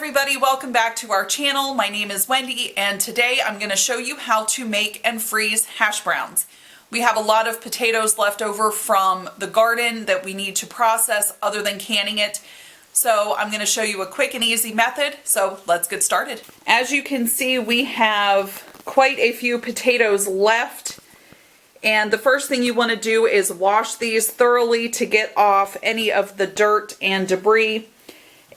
everybody, welcome back to our channel. My name is Wendy and today I'm going to show you how to make and freeze hash browns. We have a lot of potatoes left over from the garden that we need to process other than canning it. So I'm going to show you a quick and easy method. So let's get started. As you can see, we have quite a few potatoes left. And the first thing you want to do is wash these thoroughly to get off any of the dirt and debris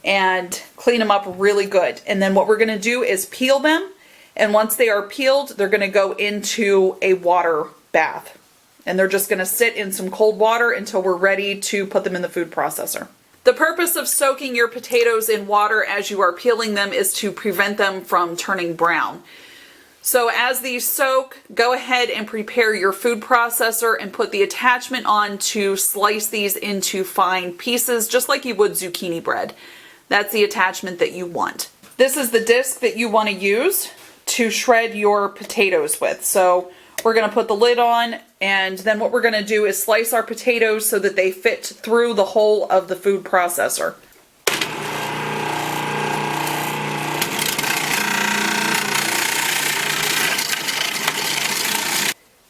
and clean them up really good. And then what we're going to do is peel them. And once they are peeled, they're going to go into a water bath. And they're just going to sit in some cold water until we're ready to put them in the food processor. The purpose of soaking your potatoes in water as you are peeling them is to prevent them from turning brown. So as these soak, go ahead and prepare your food processor and put the attachment on to slice these into fine pieces, just like you would zucchini bread. That's the attachment that you want. This is the disc that you want to use to shred your potatoes with. So we're going to put the lid on, and then what we're going to do is slice our potatoes so that they fit through the hole of the food processor.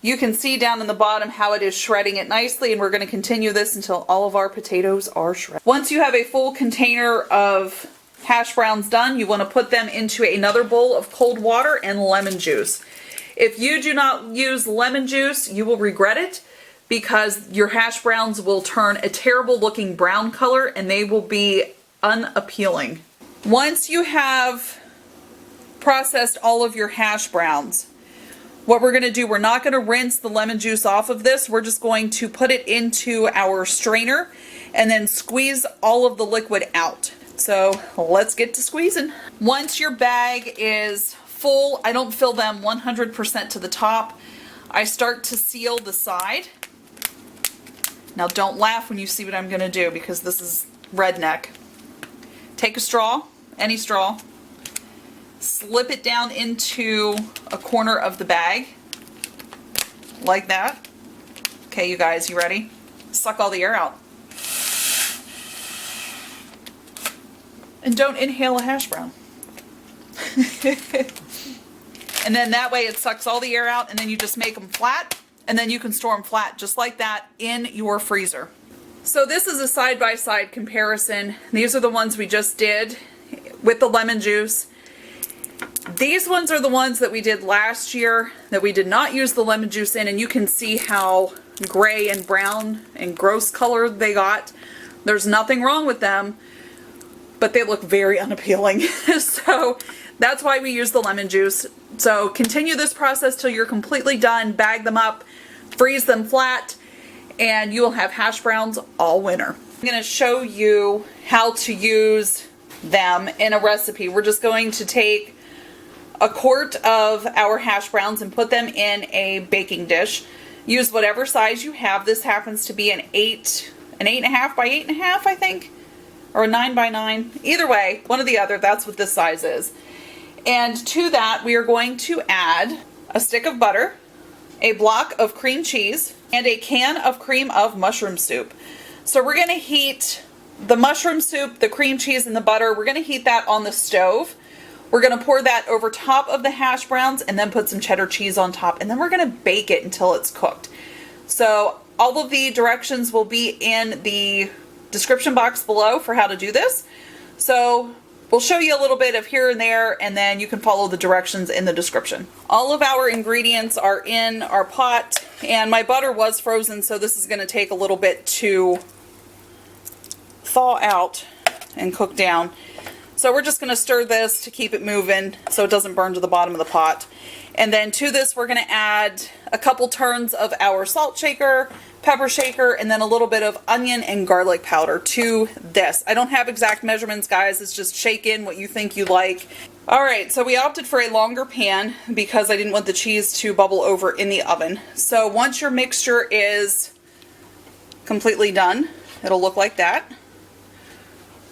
You can see down in the bottom how it is shredding it nicely, and we're going to continue this until all of our potatoes are shredded. Once you have a full container of hash browns done, you want to put them into another bowl of cold water and lemon juice. If you do not use lemon juice, you will regret it because your hash browns will turn a terrible looking brown color and they will be unappealing. Once you have processed all of your hash browns, what we're going to do, we're not going to rinse the lemon juice off of this. We're just going to put it into our strainer and then squeeze all of the liquid out. So let's get to squeezing. Once your bag is full, I don't fill them 100% to the top. I start to seal the side. Now don't laugh when you see what I'm going to do because this is redneck. Take a straw, any straw. Slip it down into a corner of the bag, like that. Okay, you guys, you ready? Suck all the air out. And don't inhale a hash brown. And then that way it sucks all the air out, and then you just make them flat, and then you can store them flat just like that in your freezer. So this is a side-by-side comparison. These are the ones we just did with the lemon juice. These ones are the ones that we did last year that we did not use the lemon juice in, and you can see how gray and brown and gross colored they got. There's nothing wrong with them, but they look very unappealing. So that's why we use the lemon juice. So continue this process till you're completely done. Bag them up, freeze them flat, and you will have hash browns all winter. I'm going to show you how to use them in a recipe. We're just going to take a quart of our hash browns and put them in a baking dish. Use whatever size you have. This happens to be an 8.5 by 8.5, I think, or a 9 by 9. Either way, one or the other, that's what this size is. And to that, we are going to add a stick of butter, a block of cream cheese, and a can of cream of mushroom soup. So we're going to heat the mushroom soup, the cream cheese, and the butter. We're going to heat that on the stove. We're going to pour that over top of the hash browns and then put some cheddar cheese on top, and then we're going to bake it until it's cooked. So all of the directions will be in the description box below for how to do this. So we'll show you a little bit of here and there, and then you can follow the directions in the description. All of our ingredients are in our pot, and my butter was frozen, so this is going to take a little bit to thaw out and cook down. So we're just going to stir this to keep it moving so it doesn't burn to the bottom of the pot. And then to this we're going to add a couple turns of our salt shaker, pepper shaker, and then a little bit of onion and garlic powder to this. I don't have exact measurements, guys. It's just shake in what you think you like. Alright, so we opted for a longer pan because I didn't want the cheese to bubble over in the oven. So once your mixture is completely done, it'll look like that.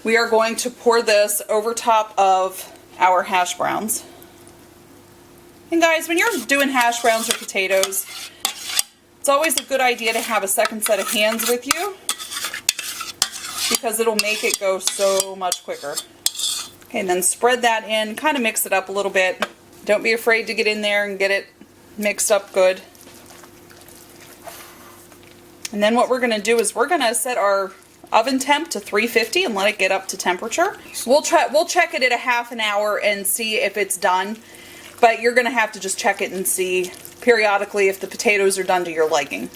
We are going to pour this over top of our hash browns. And guys, when you're doing hash browns or potatoes, it's always a good idea to have a second set of hands with you because it'll make it go so much quicker. Okay, and then spread that in, kind of mix it up a little bit. Don't be afraid to get in there and get it mixed up good. And then what we're going to do is we're going to set our oven temp to 350 and let it get up to temperature. We'll check it at a half an hour and see if it's done, but you're going to have to just check it and see periodically if the potatoes are done to your liking.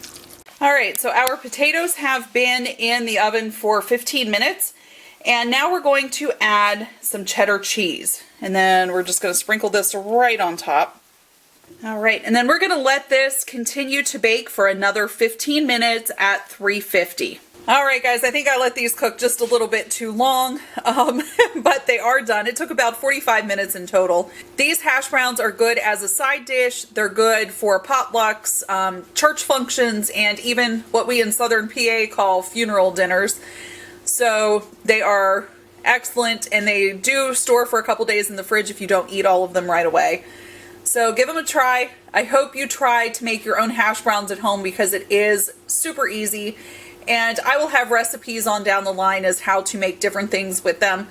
Alright, so our potatoes have been in the oven for 15 minutes, and now we're going to add some cheddar cheese, and then we're just going to sprinkle this right on top. Alright, and then we're going to let this continue to bake for another 15 minutes at 350. Alright guys, I think I let these cook just a little bit too long, but they are done. It took about 45 minutes in total. These hash browns are good as a side dish. They're good for potlucks, church functions, and even what we in Southern PA call funeral dinners. So they are excellent, and they do store for a couple days in the fridge if you don't eat all of them right away. So give them a try. I hope you try to make your own hash browns at home because it is super easy. And I will have recipes on down the line as how to make different things with them.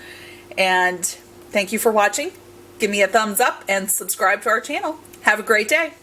And thank you for watching. Give me a thumbs up and subscribe to our channel. Have a great day.